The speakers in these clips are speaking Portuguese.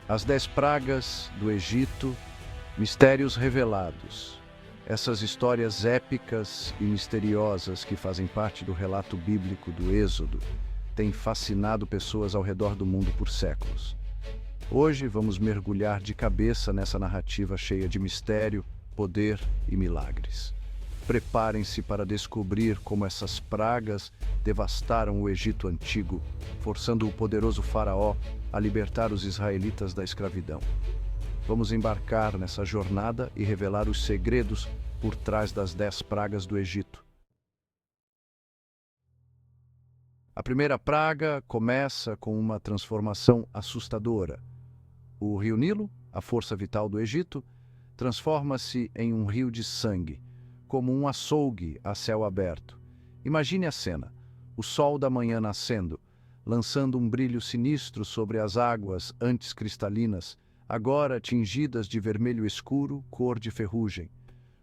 As 10 pragas do Egito, mistérios revelados. Essas histórias épicas e misteriosas que fazem parte do relato bíblico do Êxodo têm fascinado pessoas ao redor do mundo por séculos. Hoje vamos mergulhar de cabeça nessa narrativa cheia de mistério, poder e milagres. Preparem-se para descobrir como essas pragas devastaram o Egito antigo, forçando o poderoso faraó a libertar os israelitas da escravidão. Vamos embarcar nessa jornada e revelar os segredos por trás das 10 pragas do Egito. A primeira praga começa com uma transformação assustadora. O rio Nilo, a força vital do Egito, transforma-se em um rio de sangue, como um açougue a céu aberto. Imagine a cena: o sol da manhã nascendo, lançando um brilho sinistro sobre as águas antes cristalinas, agora tingidas de vermelho escuro, cor de ferrugem.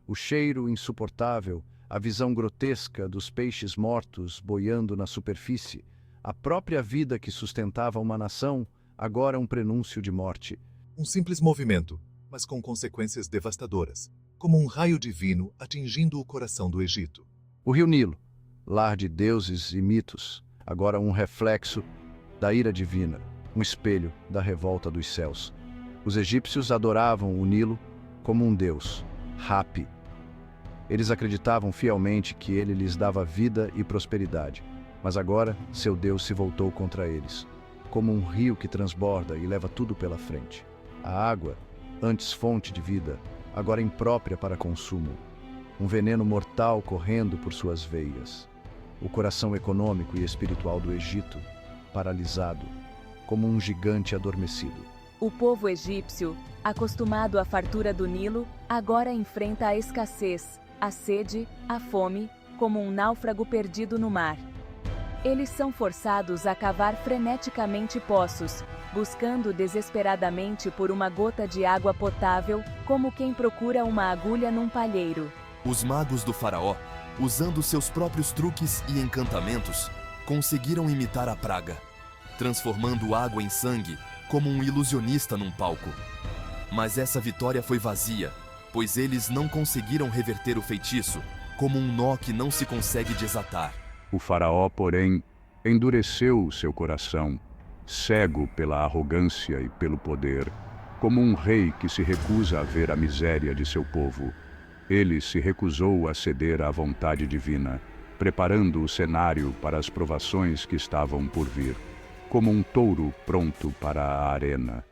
O cheiro insuportável, a visão grotesca dos peixes mortos boiando na superfície, a própria vida que sustentava uma nação, agora um prenúncio de morte. Um simples movimento, mas com consequências devastadoras, como um raio divino atingindo o coração do Egito. O rio Nilo, lar de deuses e mitos, agora um reflexo da ira divina, um espelho da revolta dos céus. Os egípcios adoravam o Nilo como um deus, Hapi. Eles acreditavam fielmente que ele lhes dava vida e prosperidade, mas agora seu Deus se voltou contra eles, como um rio que transborda e leva tudo pela frente. A água, antes fonte de vida, agora imprópria para consumo. Um veneno mortal correndo por suas veias. O coração econômico e espiritual do Egito, paralisado, como um gigante adormecido. O povo egípcio, acostumado à fartura do Nilo, agora enfrenta a escassez, a sede, a fome, como um náufrago perdido no mar. Eles são forçados a cavar freneticamente poços, buscando desesperadamente por uma gota de água potável, como quem procura uma agulha num palheiro. Os magos do faraó, usando seus próprios truques e encantamentos, conseguiram imitar a praga, transformando água em sangue, como um ilusionista num palco. Mas essa vitória foi vazia, pois eles não conseguiram reverter o feitiço, como um nó que não se consegue desatar. O faraó, porém, endureceu o seu coração, cego pela arrogância e pelo poder, como um rei que se recusa a ver a miséria de seu povo. Ele se recusou a ceder à vontade divina, preparando o cenário para as provações que estavam por vir, como um touro pronto para a arena.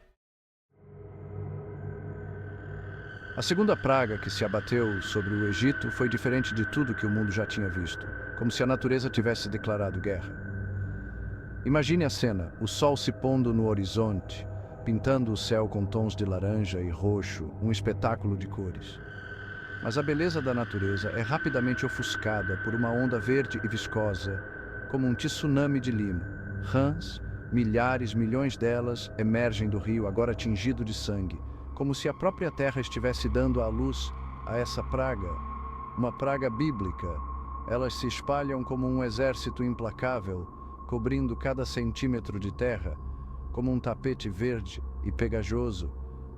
A segunda praga que se abateu sobre o Egito foi diferente de tudo que o mundo já tinha visto, como se a natureza tivesse declarado guerra. Imagine a cena: o sol se pondo no horizonte, pintando o céu com tons de laranja e roxo, um espetáculo de cores. Mas a beleza da natureza é rapidamente ofuscada por uma onda verde e viscosa, como um tsunami de limo. Rãs, milhões delas, emergem do rio agora tingido de sangue, como se a própria terra estivesse dando à luz a essa praga, uma praga bíblica. Elas se espalham como um exército implacável, cobrindo cada centímetro de terra, como um tapete verde e pegajoso.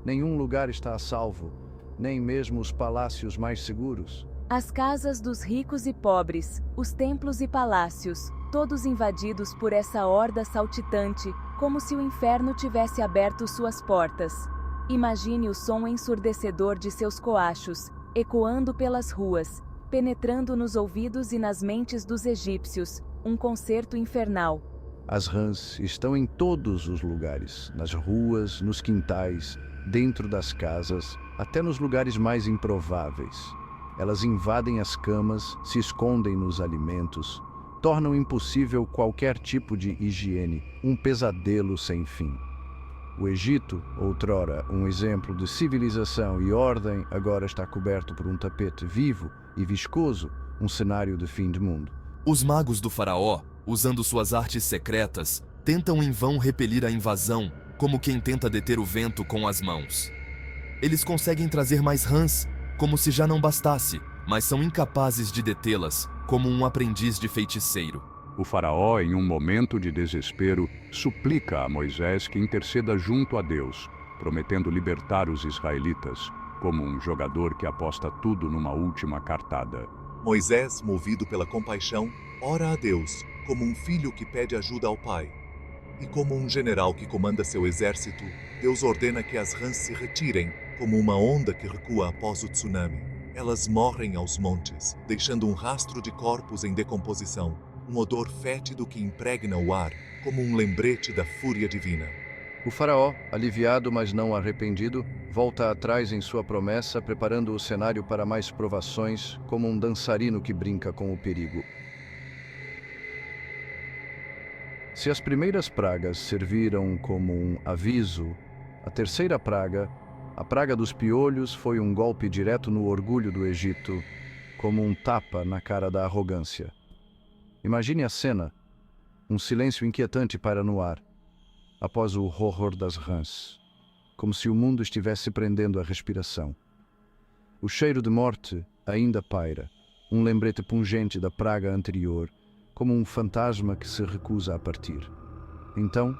Nenhum lugar está a salvo, nem mesmo os palácios mais seguros. As casas dos ricos e pobres, os templos e palácios, todos invadidos por essa horda saltitante, como se o inferno tivesse aberto suas portas. Imagine o som ensurdecedor de seus coachos, ecoando pelas ruas, penetrando nos ouvidos e nas mentes dos egípcios, um concerto infernal. As rãs estão em todos os lugares, nas ruas, nos quintais, dentro das casas, até nos lugares mais improváveis. Elas invadem as camas, se escondem nos alimentos, tornam impossível qualquer tipo de higiene, um pesadelo sem fim. O Egito, outrora um exemplo de civilização e ordem, agora está coberto por um tapete vivo e viscoso, um cenário de fim de mundo. Os magos do faraó, usando suas artes secretas, tentam em vão repelir a invasão, como quem tenta deter o vento com as mãos. Eles conseguem trazer mais rãs, como se já não bastasse, mas são incapazes de detê-las, como um aprendiz de feiticeiro. O faraó, em um momento de desespero, suplica a Moisés que interceda junto a Deus, prometendo libertar os israelitas, como um jogador que aposta tudo numa última cartada. Moisés, movido pela compaixão, ora a Deus, como um filho que pede ajuda ao pai. E como um general que comanda seu exército, Deus ordena que as rãs se retirem, como uma onda que recua após o tsunami. Elas morrem aos montes, deixando um rastro de corpos em decomposição, um odor fétido que impregna o ar, como um lembrete da fúria divina. O faraó, aliviado mas não arrependido, volta atrás em sua promessa, preparando o cenário para mais provações, como um dançarino que brinca com o perigo. Se as primeiras pragas serviram como um aviso, a terceira praga, a praga dos piolhos, foi um golpe direto no orgulho do Egito, como um tapa na cara da arrogância. Imagine a cena, um silêncio inquietante paira no ar, após o horror das rãs, como se o mundo estivesse prendendo a respiração. O cheiro de morte ainda paira, um lembrete pungente da praga anterior, como um fantasma que se recusa a partir. Então,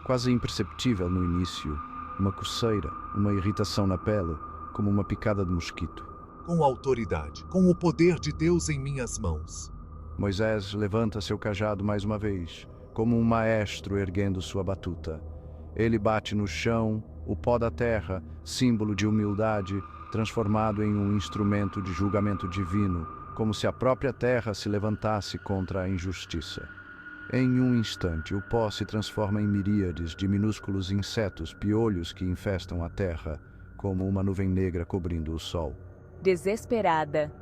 quase imperceptível no início, uma coceira, uma irritação na pele, como uma picada de mosquito. Com autoridade, com o poder de Deus em minhas mãos. Moisés levanta seu cajado mais uma vez, como um maestro erguendo sua batuta. Ele bate no chão, o pó da terra, símbolo de humildade, transformado em um instrumento de julgamento divino, como se a própria terra se levantasse contra a injustiça. Em um instante, o pó se transforma em miríades de minúsculos insetos, piolhos que infestam a terra, como uma nuvem negra cobrindo o sol. Desesperada.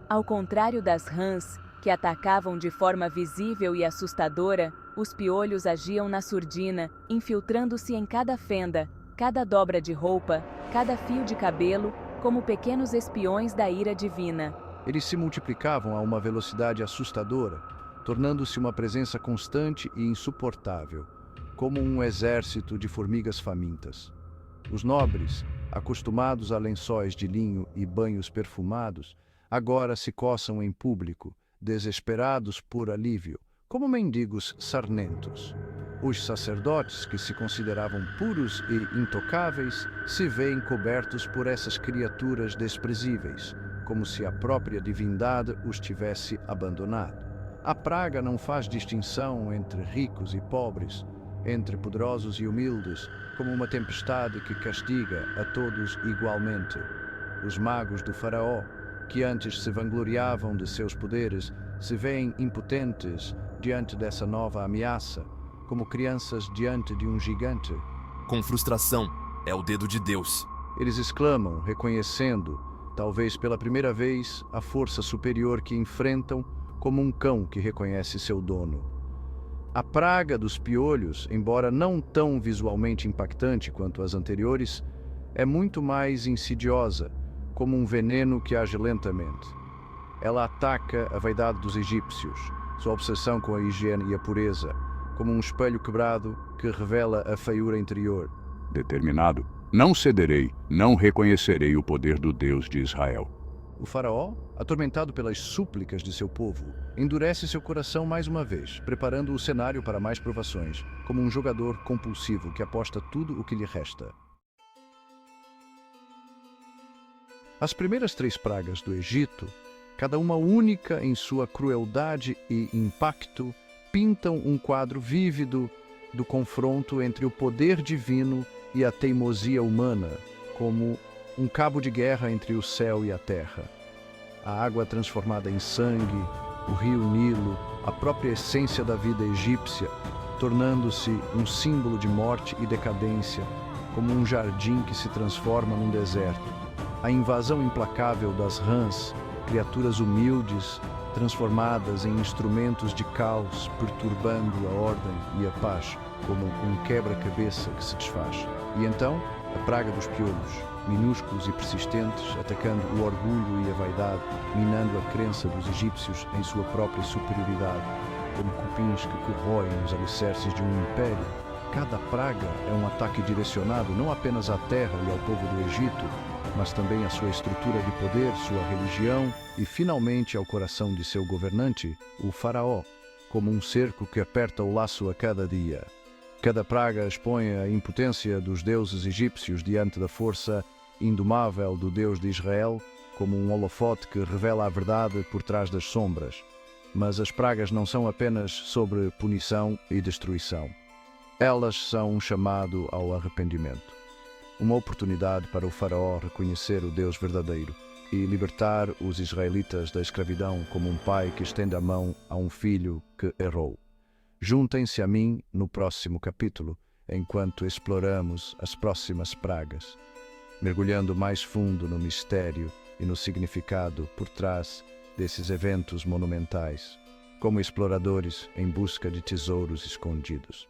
Ao contrário das rãs, que atacavam de forma visível e assustadora, os piolhos agiam na surdina, infiltrando-se em cada fenda, cada dobra de roupa, cada fio de cabelo, como pequenos espiões da ira divina. Eles se multiplicavam a uma velocidade assustadora, tornando-se uma presença constante e insuportável, como um exército de formigas famintas. Os nobres, acostumados a lençóis de linho e banhos perfumados, agora se coçam em público, desesperados por alívio, como mendigos sarnentos. Os sacerdotes, que se consideravam puros e intocáveis, se veem cobertos por essas criaturas desprezíveis, como se a própria divindade os tivesse abandonado. A praga não faz distinção entre ricos e pobres, entre poderosos e humildes, como uma tempestade que castiga a todos igualmente. Os magos do faraó, que antes se vangloriavam de seus poderes, se veem impotentes diante dessa nova ameaça, como crianças diante de um gigante. Com frustração, é o dedo de Deus. Eles exclamam, reconhecendo, talvez pela primeira vez, a força superior que enfrentam, como um cão que reconhece seu dono. A praga dos piolhos, embora não tão visualmente impactante quanto as anteriores, é muito mais insidiosa, como um veneno que age lentamente. Ela ataca a vaidade dos egípcios, sua obsessão com a higiene e a pureza, como um espelho quebrado que revela a feiura interior. Determinado, não cederei, não reconhecerei o poder do Deus de Israel. O faraó, atormentado pelas súplicas de seu povo, endurece seu coração mais uma vez, preparando o cenário para mais provações, como um jogador compulsivo que aposta tudo o que lhe resta. As primeiras 3 pragas do Egito, cada uma única em sua crueldade e impacto, pintam um quadro vívido do confronto entre o poder divino e a teimosia humana, como um cabo de guerra entre o céu e a terra. A água transformada em sangue, o rio Nilo, a própria essência da vida egípcia, tornando-se um símbolo de morte e decadência, como um jardim que se transforma num deserto. A invasão implacável das rãs, criaturas humildes, transformadas em instrumentos de caos, perturbando a ordem e a paz, como um quebra-cabeça que se desfaz. E então, a praga dos piolhos, minúsculos e persistentes, atacando o orgulho e a vaidade, minando a crença dos egípcios em sua própria superioridade, como cupins que corroem os alicerces de um império. Cada praga é um ataque direcionado não apenas à terra e ao povo do Egito, mas também à sua estrutura de poder, sua religião e, finalmente, ao coração de seu governante, o faraó, como um cerco que aperta o laço a cada dia. Cada praga expõe a impotência dos deuses egípcios diante da força indomável do Deus de Israel, como um holofote que revela a verdade por trás das sombras. Mas as pragas não são apenas sobre punição e destruição. Elas são um chamado ao arrependimento. Uma oportunidade para o faraó reconhecer o Deus verdadeiro e libertar os israelitas da escravidão como um pai que estende a mão a um filho que errou. Juntem-se a mim no próximo capítulo, enquanto exploramos as próximas pragas, mergulhando mais fundo no mistério e no significado por trás desses eventos monumentais, como exploradores em busca de tesouros escondidos.